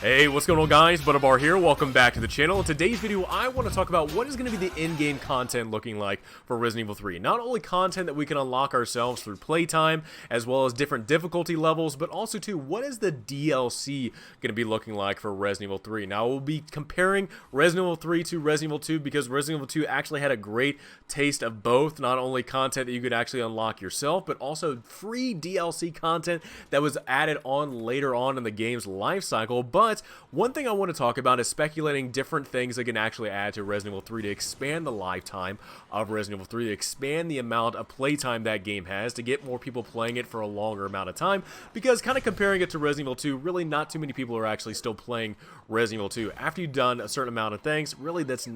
Hey, what's going on guys? Butterbar here, welcome back to the channel. In today's video, I want to talk about what is going to be the in-game content looking like for Resident Evil 3. Not only content that we can unlock ourselves through playtime, as well as different difficulty levels, but also too, what is the DLC going to be looking like for Resident Evil 3? Now, we'll be comparing Resident Evil 3 to Resident Evil 2 because Resident Evil 2 actually had a great taste of both, not only content that you could actually unlock yourself, but also free DLC content that was added on later on in the game's life cycle. But one thing I want to talk about is speculating different things that can actually add to Resident Evil 3 to expand the lifetime of Resident Evil 3, to expand the amount of playtime that game has, to get more people playing it for a longer amount of time, because kind of comparing it to Resident Evil 2, really not too many people are actually still playing Resident Evil 2. After you've done a certain amount of things, really there's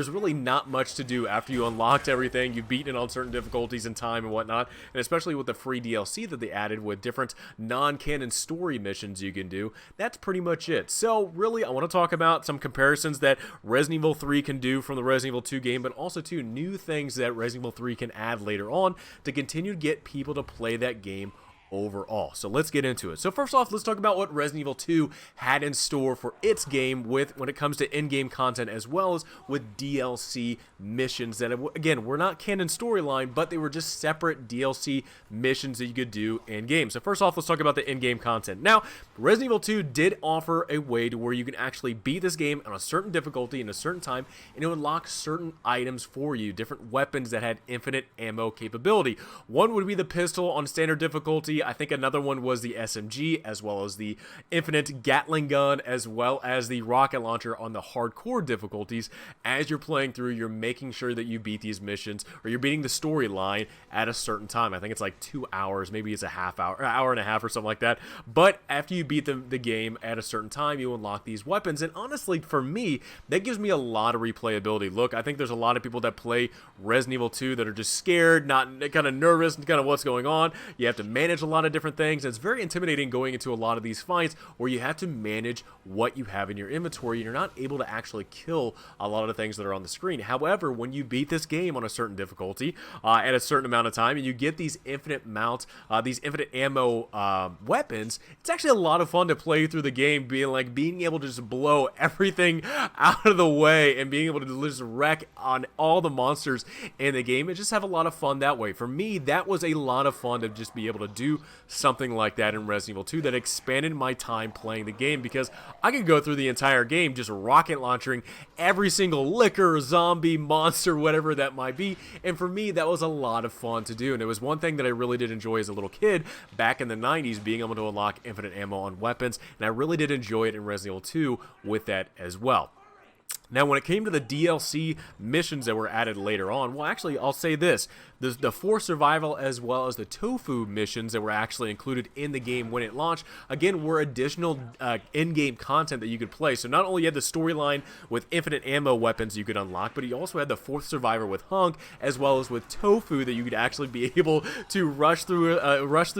really not much to do after you unlocked everything, you've beaten it on certain difficulties and time and whatnot, and especially with the free DLC that they added with different non-canon story missions you can do, that's pretty much it. So really, I want to talk about some comparisons that Resident Evil 3 can do from the Resident Evil 2 game, but also two new things that Resident Evil 3 can add later on to continue to get people to play that game overall. So let's get into it. So first off, let's talk about what Resident Evil 2 had in store for its game when it comes to in-game content, as well as with DLC missions that, again, were not canon storyline, but they were just separate DLC missions that you could do in-game. So first off, let's talk about the in-game content. Now, Resident Evil 2 did offer a way to where you can actually beat this game on a certain difficulty in a certain time, and it would unlock certain items for you, different weapons that had infinite ammo capability. One would be the pistol on standard difficulty. I think another one was the SMG, as well as the infinite Gatling gun, as well as the rocket launcher on the hardcore difficulties. As you're playing through, you're making sure that you beat these missions, or you're beating the storyline at a certain time. I think it's like 2 hours, maybe it's a half hour, hour and a half or something like that. But after you beat the game at a certain time, you unlock these weapons. And honestly, for me, that gives me a lot of replayability. Look, I think there's a lot of people that play Resident Evil 2 that are just scared, not kind of nervous, and kind of what's going on. You have to manage a lot of different things, and it's very intimidating going into a lot of these fights where you have to manage what you have in your inventory and you're not able to actually kill a lot of the things that are on the screen. However, when you beat this game on a certain difficulty at a certain amount of time, and you get these infinite these infinite ammo weapons, it's actually a lot of fun to play through the game, being able to just blow everything out of the way and being able to just wreck on all the monsters in the game and just have a lot of fun that way. For me, that was a lot of fun to just be able to do something like that in Resident Evil 2 that expanded my time playing the game, because I could go through the entire game just rocket launching every single licker, zombie, monster, whatever that might be, and for me that was a lot of fun to do. And it was one thing that I really did enjoy as a little kid back in the 90s, being able to unlock infinite ammo on weapons, and I really did enjoy it in Resident Evil 2 with that as well. Now, when it came to the DLC missions that were added later on, well, actually, I'll say this. The Forced Survival as well as the Tofu missions that were actually included in the game when it launched, again, were additional in-game content that you could play. So not only you had the storyline with infinite ammo weapons you could unlock, but you also had the Fourth Survivor with Hunk, as well as with Tofu, that you could actually be able to rush through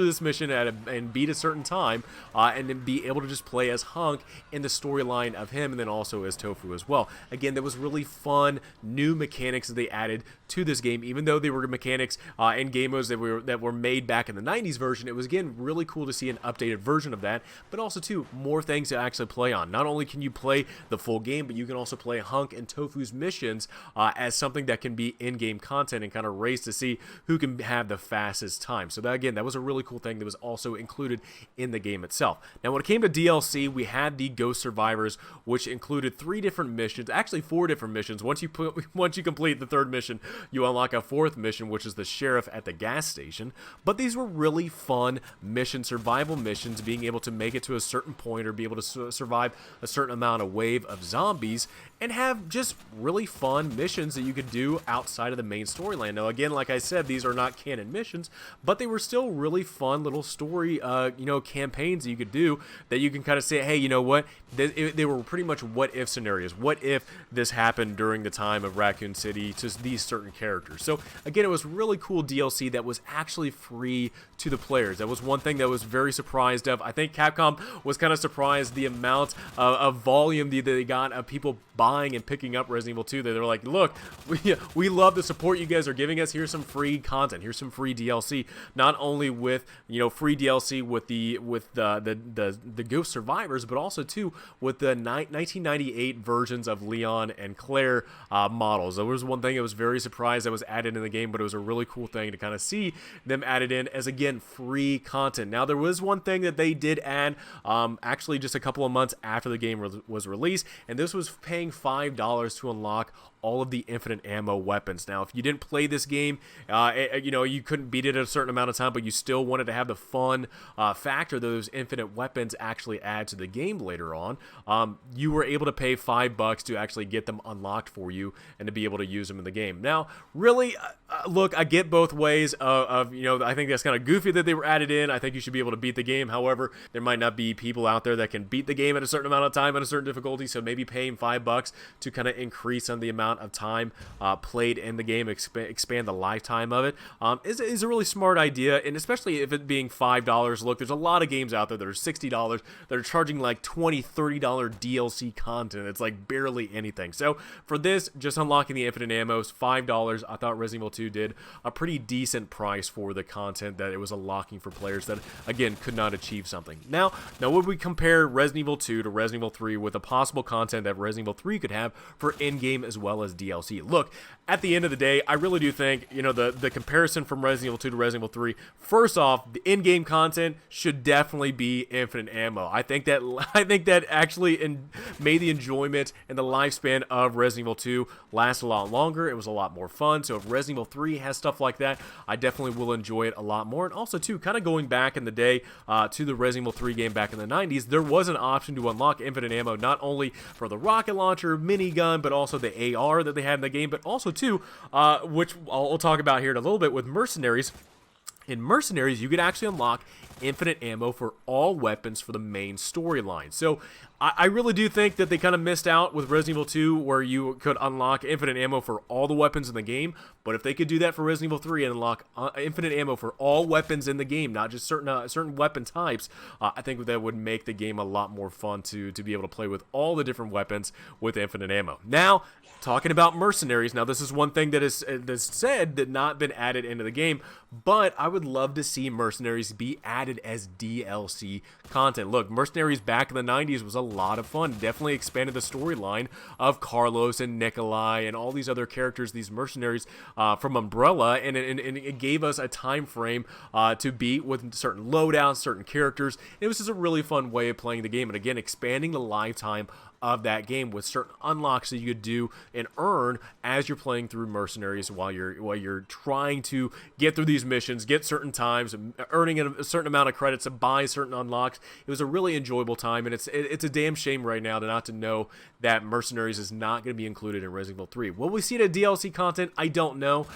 this mission and beat a certain time, and then be able to just play as Hunk in the storyline of him, and then also as Tofu as well. Again, there was really fun new mechanics that they added to this game, even though they were mechanics and game modes that were made back in the 90s version. It was, again, really cool to see an updated version of that, but also too more things to actually play on. Not only can you play the full game, but you can also play Hunk and Tofu's missions as something that can be in-game content and kind of race to see who can have the fastest time. So that, again, that was a really cool thing that was also included in the game itself. Now, when it came to DLC, we had the Ghost Survivors, which included 3 different missions, actually 4 different missions. Once you complete the 3rd mission, you unlock a 4th mission, which is the sheriff at the gas station. But these were really fun missions, survival missions, being able to make it to a certain point or be able to survive a certain amount of wave of zombies and have just really fun missions that you could do outside of the main storyline. Now, again, like I said, these are not canon missions, but they were still really fun little story, campaigns that you could do that you can kind of say, hey, you know what? They were pretty much what-if scenarios. What if this happened during the time of Raccoon City to these certain certain characters. So again, it was really cool DLC that was actually free to the players. That was one thing that was very surprised of. I think Capcom was kind of surprised the amount of volume that they got of people buying and picking up Resident Evil 2. They were like, look, we love the support you guys are giving us. Here's some free content. Here's some free DLC. Not only with, you know, free DLC with the Ghost Survivors, but also too with the 1998 versions of Leon and Claire models. There was one thing I was very surprised that was added in the game, but it was a really cool thing to kind of see them added in as, again, free content. Now, there was one thing that they did add actually just a couple of months after the game was released, and this was paying $5 to unlock all of the infinite ammo weapons. Now, if you didn't play this game, you know, you couldn't beat it at a certain amount of time, but you still wanted to have the fun factor those infinite weapons actually add to the game later on, you were able to pay $5 to actually get them unlocked for you and to be able to use them in the game. Now, really, look, I get both ways of, you know, I think that's kind of goofy that they were added in. I think you should be able to beat the game. However, there might not be people out there that can beat the game at a certain amount of time at a certain difficulty, so maybe paying $5 to kind of increase on the amount of time played in the game, expand the lifetime of it, is a really smart idea. And especially if it being $5, look, there's a lot of games out there that are $60 that are charging like $20, $30 DLC content. It's like barely anything. So for this, just unlocking the infinite ammos, $5, I thought Resident Evil 2 did a pretty decent price for the content that it was unlocking for players that, again, could not achieve something. Now would we compare Resident Evil 2 to Resident Evil 3 with the possible content that Resident Evil 3 could have for in-game as well as DLC? Look, at the end of the day, I really do think, you know, the comparison from Resident Evil 2 to Resident Evil 3, first off, the in-game content should definitely be infinite ammo. I think that actually made the enjoyment and the lifespan of Resident Evil 2 last a lot longer. It was a lot more fun. So if Resident Evil 3 has stuff like that, I definitely will enjoy it a lot more. And also too, kind of going back in the day to the Resident Evil 3 game back in the 90s, there was an option to unlock infinite ammo, not only for the rocket launcher, minigun, but also the AR that they had in the game, but also too, which I'll talk about here in a little bit with Mercenaries. In Mercenaries, you could actually unlock infinite ammo for all weapons for the main storyline. So I really do think that they kind of missed out with Resident Evil 2 where you could unlock infinite ammo for all the weapons in the game, but if they could do that for Resident Evil 3 and unlock infinite ammo for all weapons in the game, not just certain weapon types, I think that would make the game a lot more fun to be able to play with all the different weapons with infinite ammo. Now, talking about Mercenaries, now this is one thing that is said that not been added into the game, but I would love to see Mercenaries be added as DLC content. Look, Mercenaries back in the 90s was a lot of fun. Definitely expanded the storyline of Carlos and Nikolai and all these other characters, these mercenaries from Umbrella, and it gave us a time frame to beat with certain loadouts, certain characters. It was just a really fun way of playing the game, and again, expanding the lifetime of that game with certain unlocks that you could do and earn as you're playing through Mercenaries while you're trying to get through these missions, get certain times, earning a certain amount of credits to buy certain unlocks. It was a really enjoyable time, and it's a damn shame right now not to know that Mercenaries is not going to be included in Resident Evil 3. Will we see the DLC content? I don't know.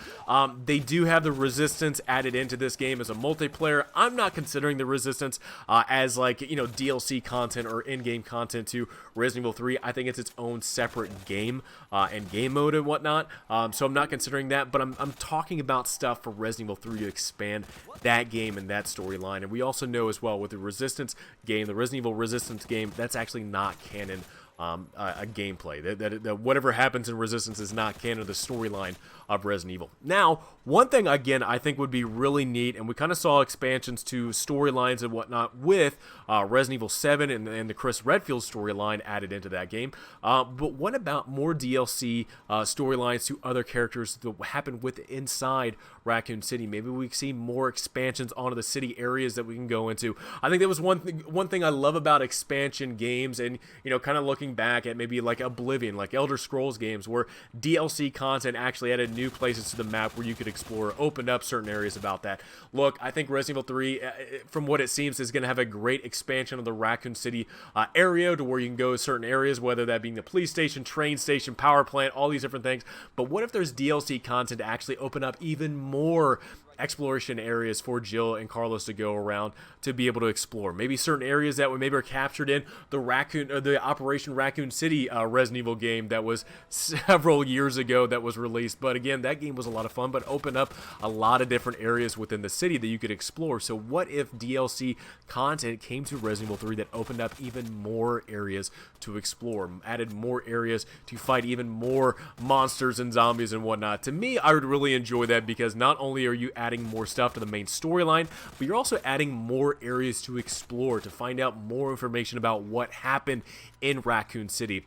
They do have the Resistance added into this game as a multiplayer. I'm not considering the Resistance as like, you know, DLC content or in-game content to Resident Evil 3. I think it's its own separate game and game mode and whatnot. So I'm not considering that, but I'm talking about stuff for Resident Evil 3 to expand that game and that storyline. And we also know as well with the Resistance game, the Resident Evil Resistance game, that's actually not canon. A gameplay that whatever happens in Resistance is not canon to the storyline of Resident Evil. Now, one thing again I think would be really neat, and we kind of saw expansions to storylines and whatnot with Resident Evil 7 and the Chris Redfield storyline added into that game. But what about more DLC storylines to other characters that happen inside Raccoon City? Maybe we see more expansions onto the city areas that we can go into. I think that was one thing I love about expansion games, and you know, kind of looking back at maybe like Oblivion, like Elder Scrolls games, where DLC content actually added new places to the map where you could explore, opened up certain areas about that. Look, I think Resident Evil 3, from what it seems, is going to have a great expansion of the Raccoon City area to where you can go to certain areas, whether that being the police station, train station, power plant, all these different things. But what if there's DLC content to actually open up even more exploration areas for Jill and Carlos to go around to be able to explore. Maybe certain areas that maybe are captured in the Operation Raccoon City Resident Evil game that was several years ago that was released. But again, that game was a lot of fun, but opened up a lot of different areas within the city that you could explore. So what if DLC content came to Resident Evil 3 that opened up even more areas to explore, added more areas to fight even more monsters and zombies and whatnot? To me, I would really enjoy that, because not only are you adding more stuff to the main storyline, but you're also adding more areas to explore, to find out more information about what happened in Raccoon City.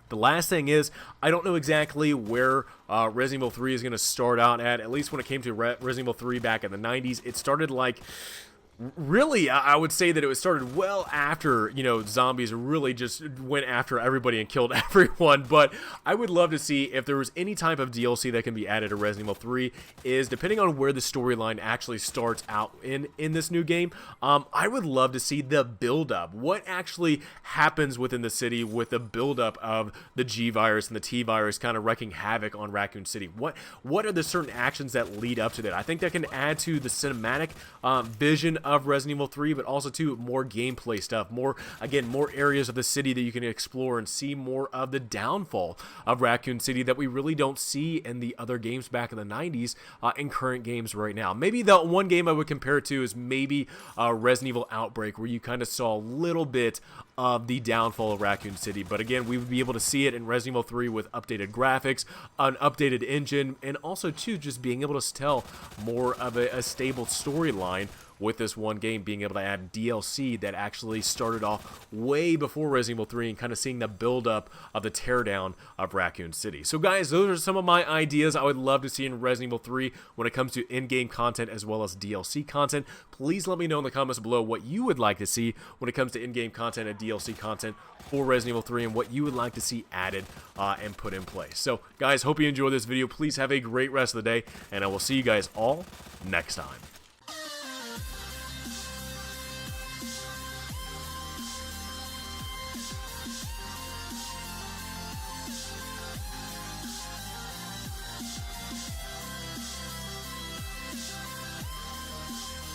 The last thing is, I don't know exactly where Resident Evil 3 is going to start out at least when it came to Resident Evil 3 back in the 90s. It started like... Really, I would say that it was started well after, you know, zombies really just went after everybody and killed everyone. But I would love to see if there was any type of DLC that can be added to Resident Evil 3, is depending on where the storyline actually starts out in this new game. I would love to see the build-up. What actually happens within the city with the build-up of the G-Virus and the T-Virus kind of wreaking havoc on Raccoon City? What are the certain actions that lead up to that? I think that can add to the cinematic vision of Resident Evil 3, but also to more gameplay stuff, more areas of the city that you can explore and see more of the downfall of Raccoon City that we really don't see in the other games back in the 90s in current games right now. Maybe the one game I would compare it to is maybe Resident Evil Outbreak, where you kind of saw a little bit of the downfall of Raccoon City. But again, we would be able to see it in Resident Evil 3 with updated graphics, an updated engine, and also too just being able to tell more of a stable storyline with this one game, being able to add DLC that actually started off way before Resident Evil 3 and kind of seeing the build-up of the teardown of Raccoon City. So guys, those are some of my ideas I would love to see in Resident Evil 3 when it comes to in-game content as well as DLC content. Please let me know in the comments below what you would like to see when it comes to in-game content and DLC content for Resident Evil 3 and what you would like to see added and put in place. So guys, hope you enjoyed this video. Please have a great rest of the day, and I will see you guys all next time.